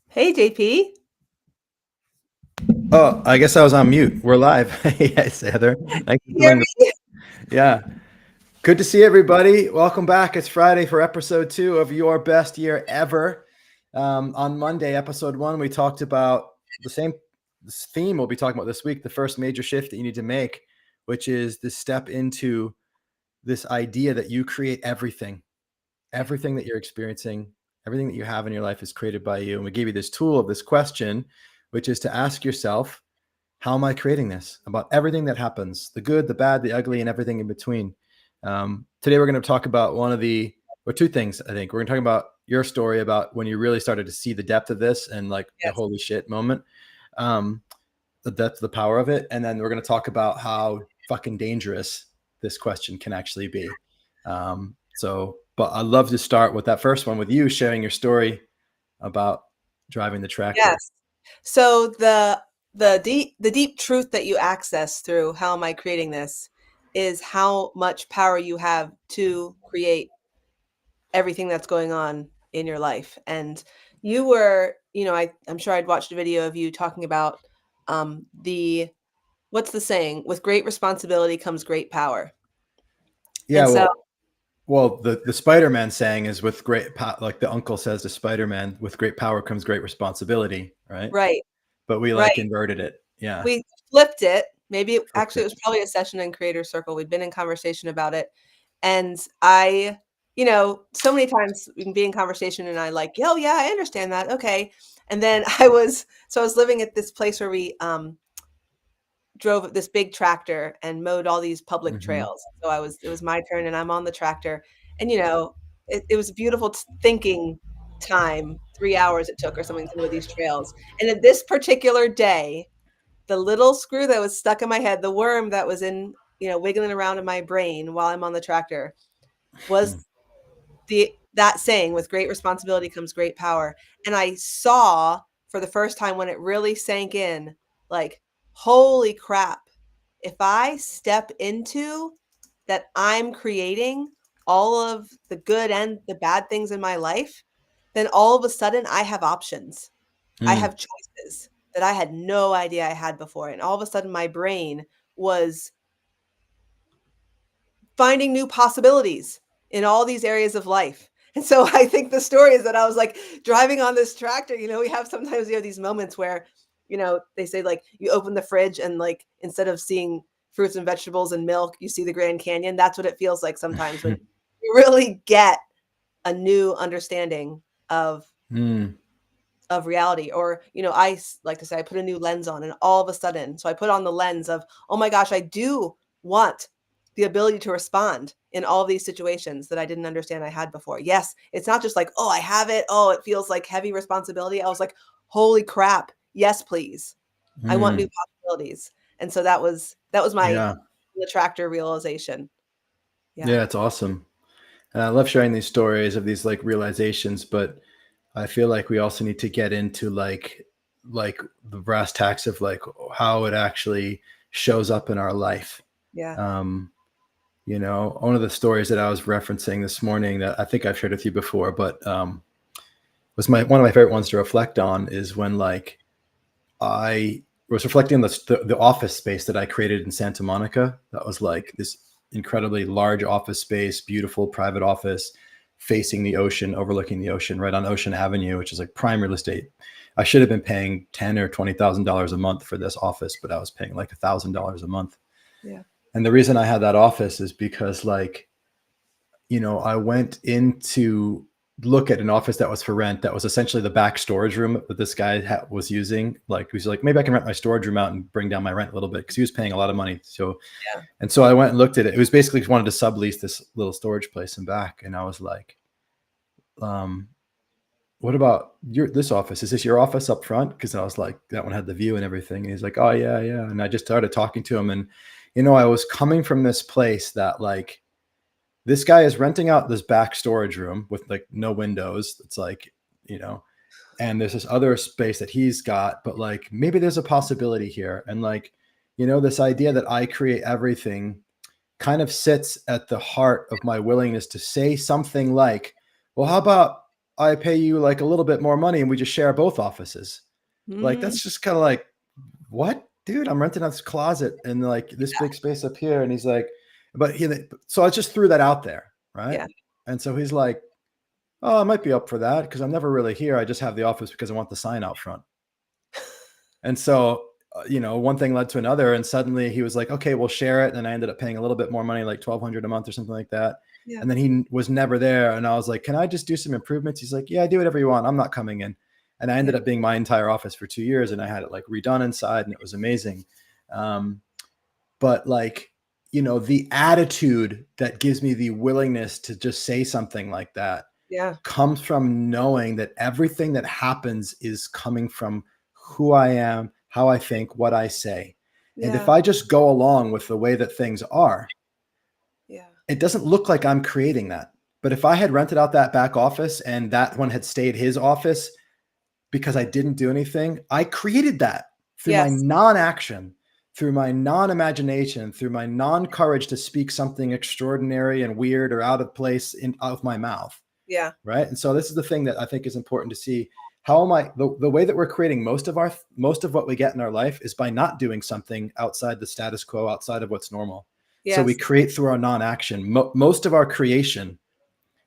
Hey JP. Oh, I guess I was on mute. We're live. Yes, Heather. Thanks for Hear doing the. me? Yeah. Good to see everybody. Welcome back. It's Friday for episode 2 of Your Best Year Ever. On Monday, episode 1, we talked about the same theme we'll be talking about this week, the first major shift that you need to make, which is this step into this idea that you create everything. Everything that you're experiencing, everything that you have in your life is created by you. And we gave you this tool of this question, which is to ask yourself, how am I creating this? About everything that happens, the good, the bad, the ugly, and everything in between. Today, we're going to talk about two things, I think. We're going to talk about your story about when you really started to see the depth of this and like the Yes. holy shit moment, um, the depth, the power of it. And then we're going to talk about how fucking dangerous this question can actually be. But I'd love to start with that first one with you sharing your story about driving the tractor. Yes. So the deep truth that you access through how am I creating this is how much power you have to create everything that's going on in your life. And you were, I'm sure I'd watched a video of you talking about the what's the saying? With great responsibility comes great power. Yeah, And so well, the Spider-Man saying is with like the uncle says to Spider-Man, with great power comes great responsibility, right? right, But we like right. inverted it. Yeah. We flipped it. Maybe Flipped actually it it. was probably a session in Creator Circle. We'd been in conversation about it. And so many times we can be in conversation and I like, oh yeah, I understand that. Okay. And then I was living at this place where we drove this big tractor and mowed all these public Hmm. trails. So it was my turn and I'm on the tractor. And it was a beautiful thinking time, 3 hours it took or something to mow these trails. And at this particular day, the little screw that was stuck in my head, the worm that was wiggling around in my brain while I'm on the tractor was that saying, with great responsibility comes great power. And I saw for the first time when it really sank in, like, holy crap, if I step into that, I'm creating all of the good and the bad things in my life, then all of a sudden I have options. I Mm. have choices that I had no idea I had before. And all of a sudden my brain was finding new possibilities in all these areas of life. And so I think the story is that I was like driving on this tractor. We have sometimes these moments where, they say like you open the fridge and like instead of seeing fruits and vegetables and milk, you see the Grand Canyon. That's what it feels like sometimes when you really get a new understanding of Mm. of reality. Or like to say I put a new lens on and all of a sudden, so I put on the lens of, oh my gosh, I do want the ability to respond in all of these situations that I didn't understand I had before. Yes, it's not just like, oh, I have it, oh, it feels like heavy responsibility. I was like, holy crap, yes please, I want new Mm. possibilities. And so that was my Yeah. the tractor realization. Yeah. Yeah, it's awesome. And I love sharing these stories of these like realizations, but I feel like we also need to get into like the brass tacks of like how it actually shows up in our life. Yeah. Um, one of the stories that I was referencing this morning that I think I've shared with you before, but was one of my favorite ones to reflect on is when like I was reflecting on the office space that I created in Santa Monica. That was like this incredibly large office space, beautiful private office facing the ocean, overlooking the ocean, right on Ocean Avenue, which is like prime real estate. I should have been paying $10,000 or $20,000 a month for this office, but I was paying like $1,000 a month. Yeah. And the reason I had that office is because I went in to look at an office that was for rent. That was essentially the back storage room that this guy was using. Like, he was like, maybe I can rent my storage room out and bring down my rent a little bit because he was paying a lot of money. So I went and looked at it. It was basically just wanted to sublease this little storage place in back. And I was like, um, what about this office? Is this your office up front? Because I was like, that one had the view and everything. And he's like, oh yeah, yeah. And I just started talking to him, and I was coming from this place that like this guy is renting out this back storage room with like no windows. It's like, you know, and there's this other space that he's got, but like maybe there's a possibility here. And like, this idea that I create everything kind of sits at the heart of my willingness to say something like, well, how about I pay you like a little bit more money and we just share both offices. Like, Mm, that's just kind of like, what, dude? I'm renting out this closet and like this big space up here. And he's like, but he, so I just threw that out there. Right. yeah. And so he's like, oh, I might be up for that because I'm never really here. I just have the office because I want the sign out front. And so, one thing led to another, and suddenly he was like, "Okay, we'll share it." And I ended up paying a little bit more money, like 1,200 a month or something like that. Yeah. And then he was never there, and I was like, "Can I just do some improvements?" He's like, "Yeah, do whatever you want. I'm not coming in." And I Yeah. ended up being my entire office for 2 years, and I had it like redone inside, and it was amazing. Um, but like, the attitude that gives me the willingness to just say something like that Yeah. comes from knowing that everything that happens is coming from who I am, how I think, what I say. And if Yeah. I just go along with the way that things are, Yeah. it doesn't look like I'm creating that. But if I had rented out that back office and that one had stayed his office because I didn't do anything, I created that through my Yes. non-action, through my non-imagination, through my non-courage to speak something extraordinary and weird or out of place out of my mouth. Yeah. Right. And so this is the thing that I think is important to see. How am I, the way that we're creating most of what we get in our life is by not doing something outside the status quo, outside of what's normal. So we Yes. create through our non-action. Most of our creation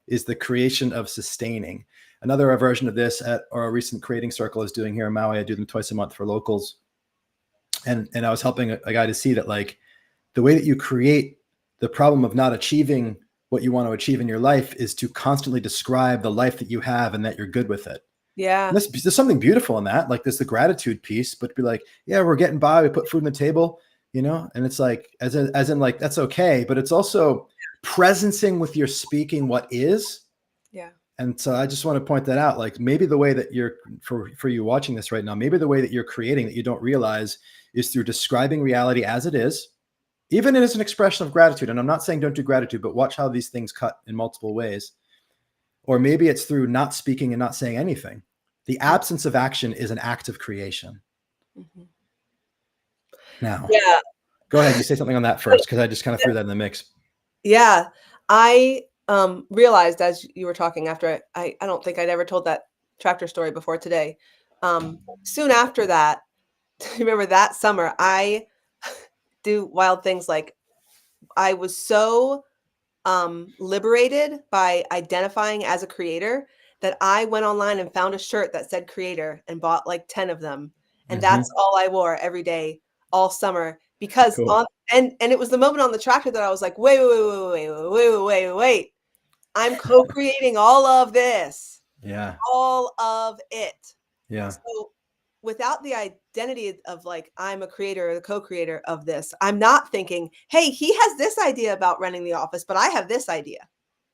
is the creation of sustaining. Another version of this at our recent creating circle is doing here in Maui. I do them twice a month for locals. And I was helping a guy to see that, like, the way that you create the problem of not achieving what you want to achieve in your life is to constantly describe the life that you have and that you're good with it. And Yeah. there's something beautiful in that. Like, there's the gratitude piece, but be like, yeah, we're getting by. We put food on the table, and it's like, as in like, that's okay. But it's also presencing with your speaking what is. Yeah. And so I just want to point that out. Like, maybe the way that you're, for you watching this right now, maybe the way that you're creating that you don't realize is through describing reality as it is, even as an expression of gratitude. And I'm not saying don't do gratitude, but watch how these things cut in multiple ways. Or maybe it's through not speaking and not saying anything. The absence of action is an act of creation. Mhm. Now, Yeah. go ahead. You say something on that first, because I just kind of threw that in the mix. Yeah. I realized as you were talking after I don't think I'd ever told that tractor story before today. Soon after that, remember that summer, I do wild things like I was so liberated by identifying as a creator that I went online and found a shirt that said creator and bought like 10 of them. And that's Mm-hmm. all I wore every day all summer because Cool. on and it was the moment on the tractor that I was like, wait. I'm co-creating all of this, Yeah. all of it. Yeah. So without the identity of like I'm a creator or the co-creator of this, I'm not thinking, hey, he has this idea about running the office, but I have this idea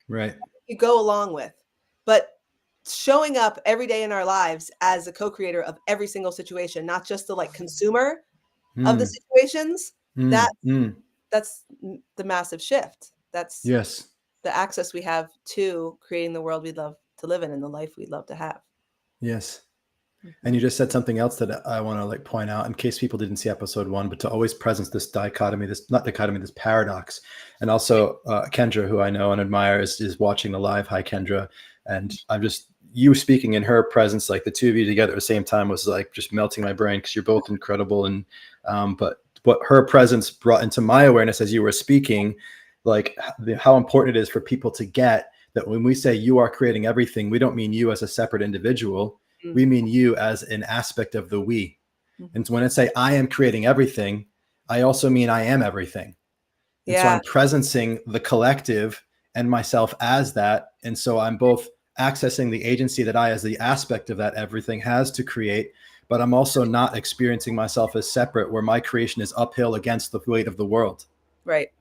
Right. you go along with. But showing up every day in our lives as a co-creator of every single situation, not just the like consumer of the Mm, situations, that mm, mm. that's the massive shift. That's Yes. the access we have to creating the world we love to live in and the life we'd love to have. Yes. And Mhm. you just said something else that I want to like point out in case people didn't see episode 1, but to always presence this dichotomy, this not dichotomy, this paradox. And also Kendra, who I know and admire, is watching the live. Hi, Kendra. And I'm just, you speaking in her presence, like the two of you together at the same time was like just melting my brain because you're both incredible. And but what her presence brought into my awareness as you were speaking, like how important it is for people to get that when we say you are creating everything, we don't mean you as a separate individual. Mm, We mean you as an aspect of the we. mhm. And when I say I am creating everything, I also mean I am everything. And so Yeah, I'm presencing the collective and myself as that. And so I'm both accessing the agency that I, as the aspect of that everything, has to create, but I'm also not experiencing myself as separate, where my creation is uphill against the weight of the world. right.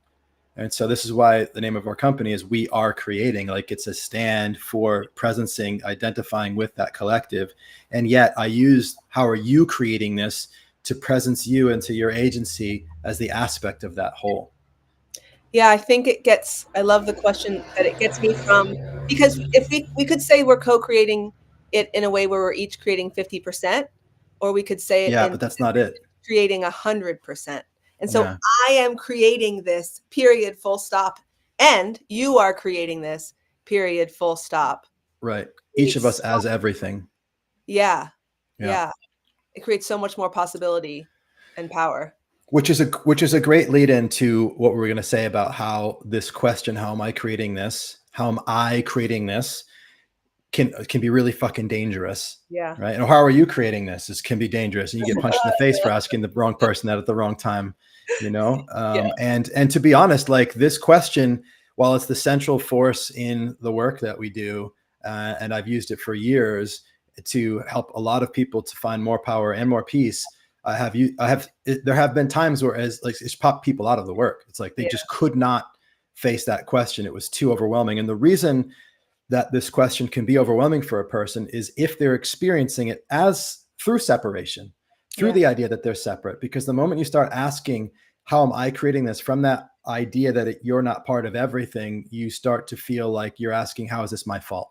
And so this is why the name of our company is We Are Creating. Like, it's a stand for presencing, identifying with that collective. And yet I use how are you creating this to presence you into your agency as the aspect of that whole. Yeah, I think it gets I love the question that it gets me from because if we could say we're co-creating it in a way where we're each creating 50%, or we could say it Yeah, in but that's not it. creating 100%. And so Yeah. I am creating this period full stop and you are creating this period full stop. Right. Each of us Creates so as everything. yeah, Yeah. yeah. It creates so much more possibility and power. Which is a great lead into what we were going to say about how this question, how am I creating this? How am I creating this? Can be really fucking dangerous, Yeah. right? And how are you creating this? This can be dangerous, and you get punched in the face for asking the wrong person that at the wrong time, you know. Yeah, And to be honest, like this question, while it's the central force in the work that we do, and I've used it for years to help a lot of people to find more power and more peace. There have been times where as like it's popped people out of the work. It's like they yeah, just could not face that question. It was too overwhelming. And the reason that this question can be overwhelming for a person is if they're experiencing it as through separation, through yeah, the idea that they're separate. Because the moment you start asking, how am I creating this, from that idea that you're not part of everything, you start to feel like you're asking, how is this my fault?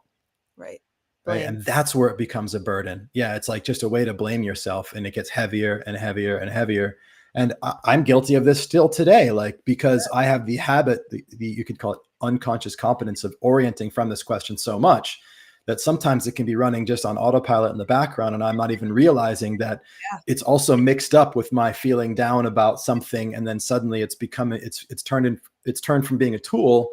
right. Right. Blame. And that's where it becomes a burden. Yeah. It's like just a way to blame yourself, and it gets heavier and heavier and heavier. And I'm guilty of this still today, like, because I have the habit, you could call it unconscious competence, of orienting from this question so much that sometimes it can be running just on autopilot in the background. And I'm not even realizing that Yeah, it's also mixed up with my feeling down about something. And then suddenly it's turned from being a tool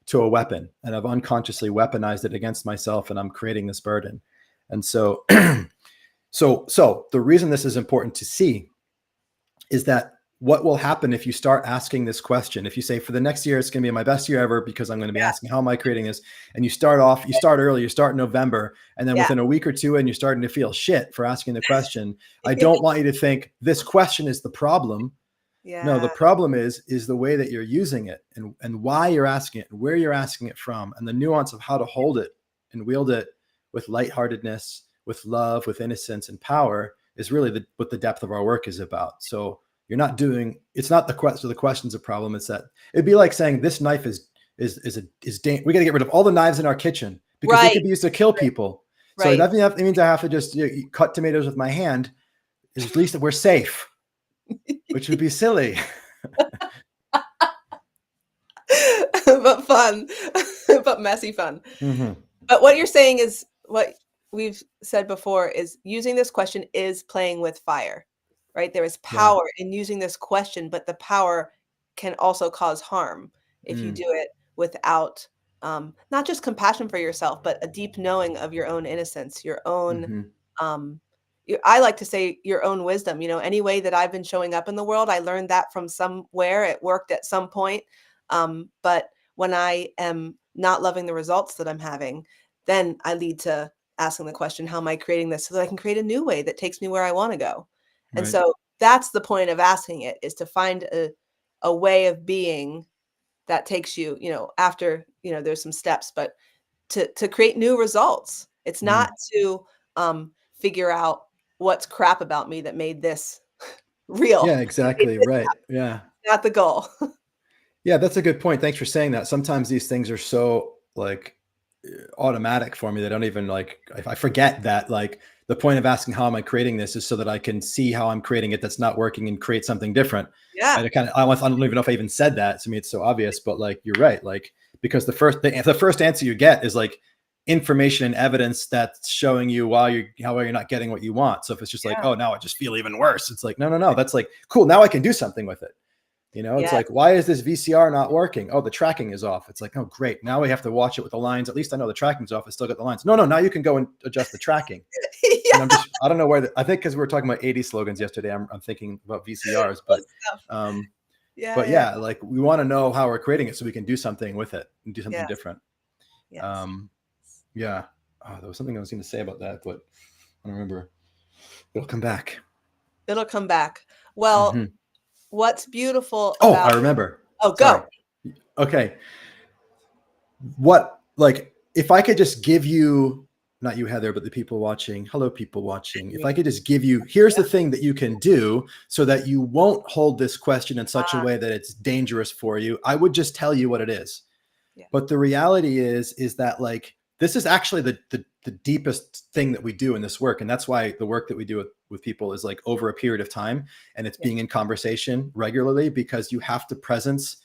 to a weapon, and I've unconsciously weaponized it against myself, and I'm creating this burden. And so, so the reason this is important to see is that what will happen if you start asking this question, if you say for the next year, it's going to be my best year ever because I'm going to be yeah, asking, how am I creating this? And you start early, you start in November, and then yeah, within a week or two, and you're starting to feel shit for asking the question. I don't want you to think this question is the problem. No, the yeah, problem is the way that you're using it, and why you're asking it, and where you're asking it from, and the nuance of how to hold it and wield it with lightheartedness, with love, with innocence and power is really what the depth of our work is about. So it's not the question. The question's a problem. It's that it'd be like saying this knife we got to get rid of all the knives in our kitchen because they right, could be used to kill people. So right. that means I have to just cut tomatoes with my hand. At least we're safe, which would be silly. But fun, but messy fun. Mm-hmm. But what you're saying is what we've said before is using this question is playing with fire, right? There is Yeah. power in using this question, but the power can also cause harm if you Mm. do it without not just compassion for yourself, but a deep knowing of your own innocence, your own, Mhm. um, I like to say your own wisdom. Any way that I've been showing up in the world, I learned that from somewhere. It worked at some point. But when I am not loving the results that I'm having, then I lead to asking the question, how am I creating this so that I can create a new way that takes me where I want to go? And Right. so that's the point of asking it, is to find a way of being that takes you, after, there's some steps, but to create new results. It's not Mm. to figure out what's crap about me that made this real. Yeah, It made exactly, this right. Yeah. not the goal. Yeah, that's a good point. Thanks for saying that. Sometimes these things are so, like, automatic for me that I don't even, like, if I forget that, like, the point of asking, "How am I creating this?" is so that I can see how I'm creating it that's not working and create something different. Yeah. And I don't even know if I even said that. To me, it's so obvious, but, like, you're right, like, because the first answer you get is, like, information and evidence that's showing you how you're not getting what you want. So if it's just like, Yeah. "Oh, now I just feel even worse." It's like, "No, no, no, that's like, cool, now I can do something with it." It's Yes. like, why is this VCR not working? Oh, the tracking is off. It's like, oh, great. Now we have to watch it with the lines. At least I know the tracking's off. I still got the lines. No, no, now you can go and adjust the tracking. And Yeah. I don't know I think because we were talking about 80s slogans yesterday, I'm thinking about VCRs, Good stuff. um, Yeah, but yeah, yeah, like we want to know how we're creating it so we can do something with it and do something yes, different. yes. Um, yeah. Oh, there was something I was going to say about that, but I don't remember. It'll come back. It'll come back. Well, Hmm. what's beautiful Oh, I about remember. oh, Sorry. go. Okay. If I could just give you, not you, Heather, but the people watching, hello, people watching, if I could just give you, here's Yeah. the thing that you can do so that you won't hold this question in such a Ah, way that it's dangerous for you, I would just tell you what it is. yeah, But the reality is that, like, this is actually the deepest thing that we do in this work. And that's why the work that we do with people is, like, over a period of time, and it's yeah, being in conversation regularly, because you have to presence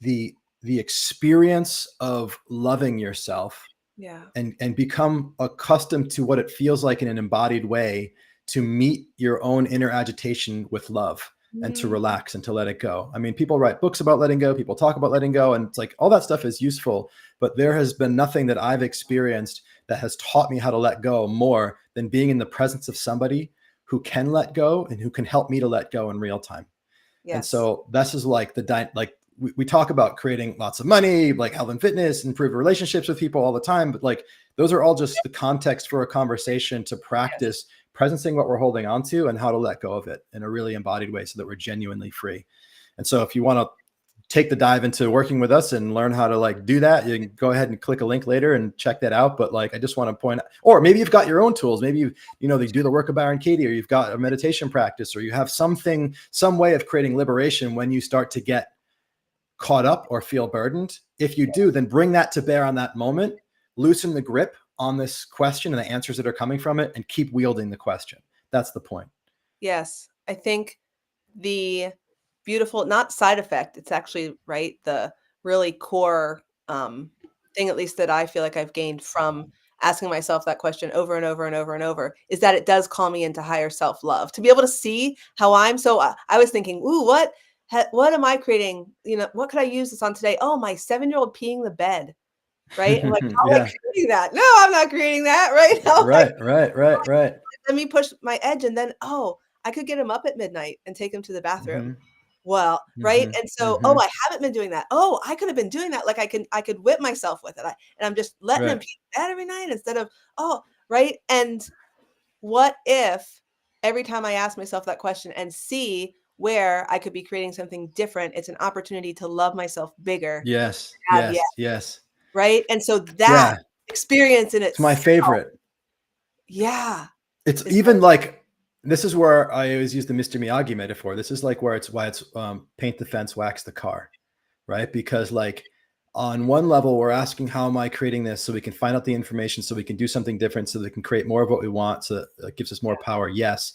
the experience of loving yourself Yeah. and become accustomed to what it feels like in an embodied way to meet your own inner agitation with love and to Mm, relax and to let it go. I mean, people write books about letting go, people talk about letting go, and it's like all that stuff is useful, but there has been nothing that I've experienced that has taught me how to let go more than being in the presence of somebody who can let go and who can help me to let go in real time. And yes. so this is like like we talk about creating lots of money, like health and fitness, improve relationships with people all the time. But like those are all just the context for a conversation to Yes. practice presencing what we're holding on to and how to let go of it in a really embodied way so that we're genuinely free. And so if you want to take the dive into working with us and learn how to like do that, you can go ahead and click a link later and check that out. But like, I just want to point out, or maybe you've got your own tools. Maybe they do the work of Byron Katie, or you've got a meditation practice, or you have something, some way of creating liberation when you start to get caught up or feel burdened. If you do, then bring that to bear on that moment, loosen the grip on this question and the answers that are coming from it, and keep wielding the question. That's the point. Yes. I think the beautiful, not side effect, it's actually, right, the really core, thing, at least that I feel like I've gained from asking myself that question over and over and over and over, is that it does call me into higher self-love. To be able to see how I'm so I was thinking, "Ooh, what am I creating? You know, what could I use this on today? Oh, my 7-year-old peeing the bed." Right? I'm like, "How am I Yeah. creating that? No, I'm not creating that." Right? How am I Right. Right. Right. Right. let me push my edge, and then, "Oh, I could get him up at midnight and take him to the bathroom." Hmm. Well, right? Hmm. And so, "Oh, Hmm. I haven't been doing that. Oh, I could have been doing that." Like, I could whip myself with it. And I'm just letting him Right. pee the bed every night instead of, "Oh," right? And what if every time I ask myself that question and see where I could be creating something different, it's an opportunity to love myself bigger Yes. than I have yet, Yes. Yes. right? And so that Yeah. experience in It's my itself, favorite. yeah, It's is even like this is where I always use the Mr. Miyagi metaphor. This is like where it's why it's paint the fence, wax the car, right? Because like on one level, we're asking, how am I creating this so we can find out the information, so we can do something different, so that we can create more of what we want, so that it gives us more power. Yes,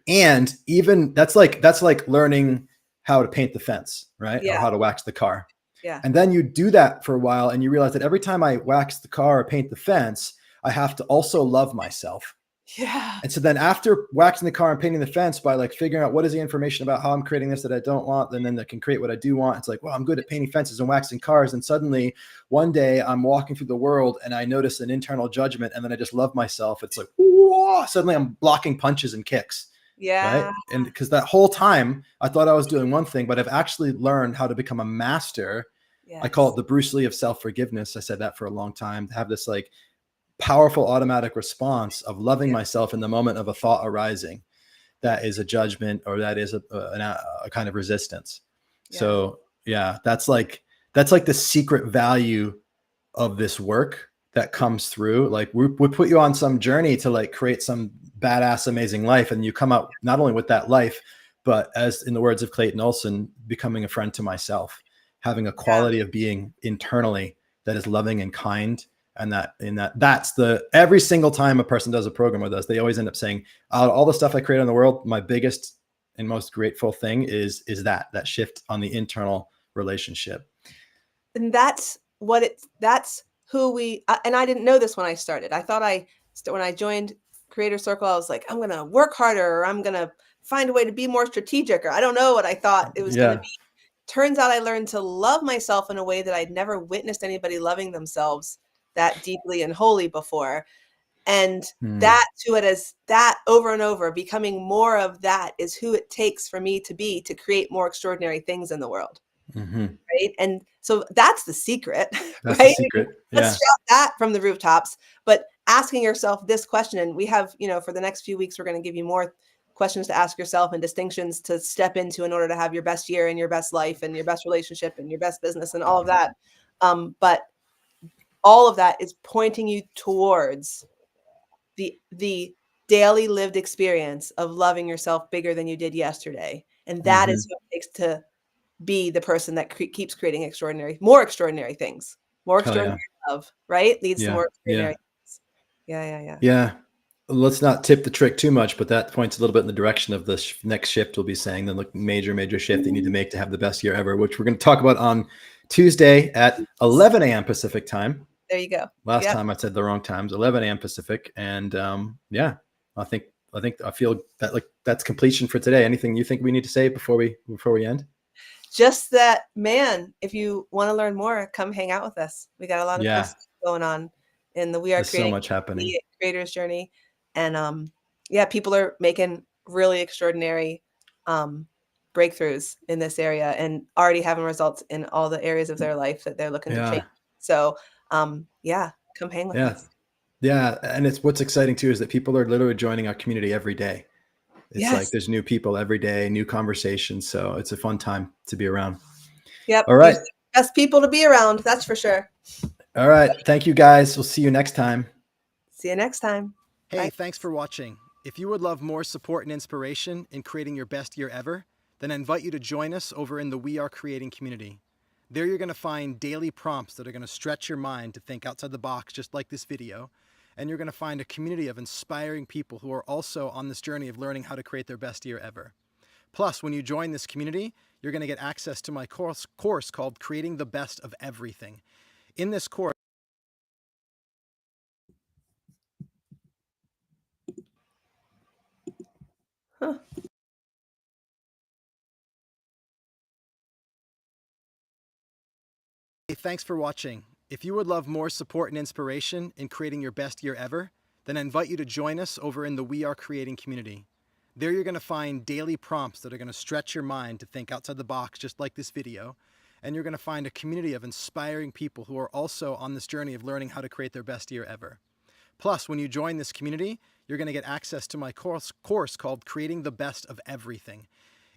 and even that's like learning how to paint the fence, right, yeah, or how to wax the car. yeah. And then you do that for a while, and you realize that every time I wax the car or paint the fence, I have to also love myself. Yeah. And so then after waxing the car and painting the fence, by like figuring out what is the information about how I'm creating this that I don't want, and then that can create what I do want. It's like, well, I'm good at painting fences and waxing cars. And suddenly one day I'm walking through the world and I notice an internal judgment, and then I just love myself. It's like, whoa, suddenly I'm blocking punches and kicks. Right. Yeah. And because that whole time I thought I was doing one thing, but I've actually learned how to become a master. I call it Yes. the Bruce Lee of self-forgiveness. I said that for a long time, to have this like powerful automatic response of loving Yeah. myself in the moment of a thought arising that is a judgment, or that is a kind of resistance. Yeah. So yeah, that's like the secret value of this work that comes through. Like we put you on some journey to like create some badass, amazing life, and you come out not only with that life, but as in the words of Clayton Olson, becoming a friend to myself, having a Yeah. quality of being internally that is loving and kind. And that's the every single time a person does a program with us, they always end up saying, out of all the stuff I create in the world, my biggest and most grateful thing is that shift on the internal relationship. And that's who we and I didn't know this when I started. I thought when I joined Creator Circle, I was like, I'm gonna work harder, or I'm gonna find a way to be more strategic, or I don't know what I thought it was gonna Yeah. be. Turns out I learned to love myself in a way that I'd never witnessed anybody loving themselves that deeply and wholly before. And Hmm. that to it as that over and over, becoming more of that is who it takes for me to be to create more extraordinary things in the world. Hmm. Right? And so that's the secret, That's the right? I mean, secret. let's Yeah. shout that from the rooftops, but asking yourself this question, and we have, for the next few weeks, we're gonna give you more questions to ask yourself and distinctions to step into in order to have your best year and your best life and your best relationship and your best business and all of that. But all of that is pointing you towards the daily lived experience of loving yourself bigger than you did yesterday. And that is Hmm. what it takes to be the person that keeps creating more extraordinary things, more Hell extraordinary yeah. love, right? Leads to Yeah. more Yeah. extraordinary things. Yeah, yeah, yeah. Yeah. Let's not tip the trick too much, but that points a little bit in the direction of the next shift we'll be saying, the major shift that you need to make to have the best year ever, which we're going to talk about on Tuesday at 11 a.m. Pacific time. There you go. Last Yep. time I said the wrong times, 11 a.m. Pacific. And yeah, I think I feel that like that's completion for today. Anything you think we need to say before we end? Just that, man, if you wanna learn more, come hang out with us. We got a lot of cool Yeah, stuff going on in the We Are there's so Creating much happening. the Creators Journey, and, yeah, people are making really extraordinary, um, breakthroughs in this area and already having results in all the areas of their life that they're looking to change. Yeah, So, yeah, come hang with yeah, us. yeah. And it's what's exciting too is that people are literally joining our community every day. It's like Yes. there's new people every day, new conversations. So it's a fun time to be around. Yep, All you're right. the best people to be around, that's for sure. All right. Thank you guys. We'll see you next time. See you next time. Hey, Bye. thanks for watching. If you would love more support and inspiration in creating your best year ever, then I invite you to join us over in the We Are Creating community. There you're going to find daily prompts that are going to stretch your mind to think outside the box, just like this video. And you're going to find a community of inspiring people who are also on this journey of learning how to create their best year ever. Plus, when you join this community, you're going to get access to my course called Creating the Best of Everything. In this course, Huh. hey, thanks for watching. If you would love more support and inspiration in creating your best year ever, then I invite you to join us over in the We Are Creating community. There you're going to find daily prompts that are going to stretch your mind to think outside the box, just like this video. And you're going to find a community of inspiring people who are also on this journey of learning how to create their best year ever. Plus, when you join this community, you're going to get access to my course called Creating the Best of Everything.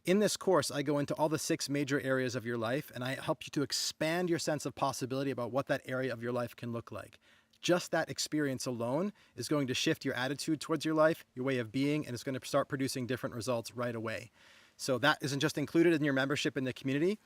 In this course, I go into all the 6 major areas of your life, and I help you to expand your sense of possibility about what that area of your life can look like. Just that experience alone is going to shift your attitude towards your life, your way of being, and it's going to start producing different results right away. So that isn't just included in your membership in the community.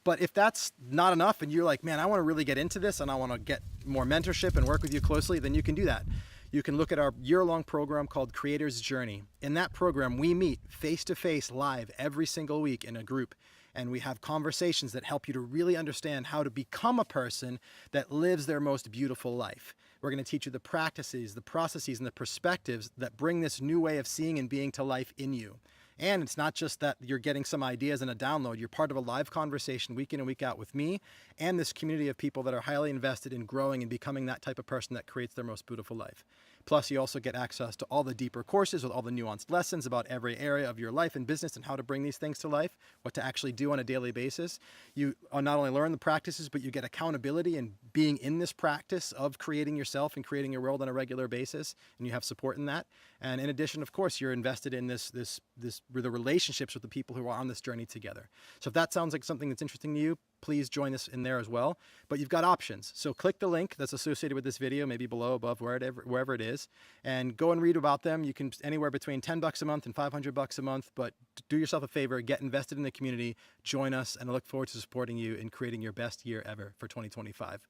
But if that's not enough and you're like, man, I want to really get into this and I want to get more mentorship and work with you closely, then you can do that. You can look at our year-long program called Creator's Journey. In that program, we meet face-to-face live every single week in a group, and we have conversations that help you to really understand how to become a person that lives their most beautiful life. We're going to teach you the practices, the processes, and the perspectives that bring this new way of seeing and being to life in you. And it's not just that you're getting some ideas and a download. You're part of a live conversation week in and week out with me and this community of people that are highly invested in growing and becoming that type of person that creates their most beautiful life. Plus, you also get access to all the deeper courses with all the nuanced lessons about every area of your life and business and how to bring these things to life, what to actually do on a daily basis. You not only learn the practices, but you get accountability and being in this practice of creating yourself and creating your world on a regular basis, and you have support in that. And in addition, of course, you're invested in the relationships with the people who are on this journey together. So if that sounds like something that's interesting to you, please join us in there as well. But you've got options. So click the link that's associated with this video, maybe below, above, wherever it is, and go and read about them. You can anywhere between $10 a month and $500 a month, but do yourself a favor, get invested in the community, join us, and I look forward to supporting you in creating your best year ever for 2025.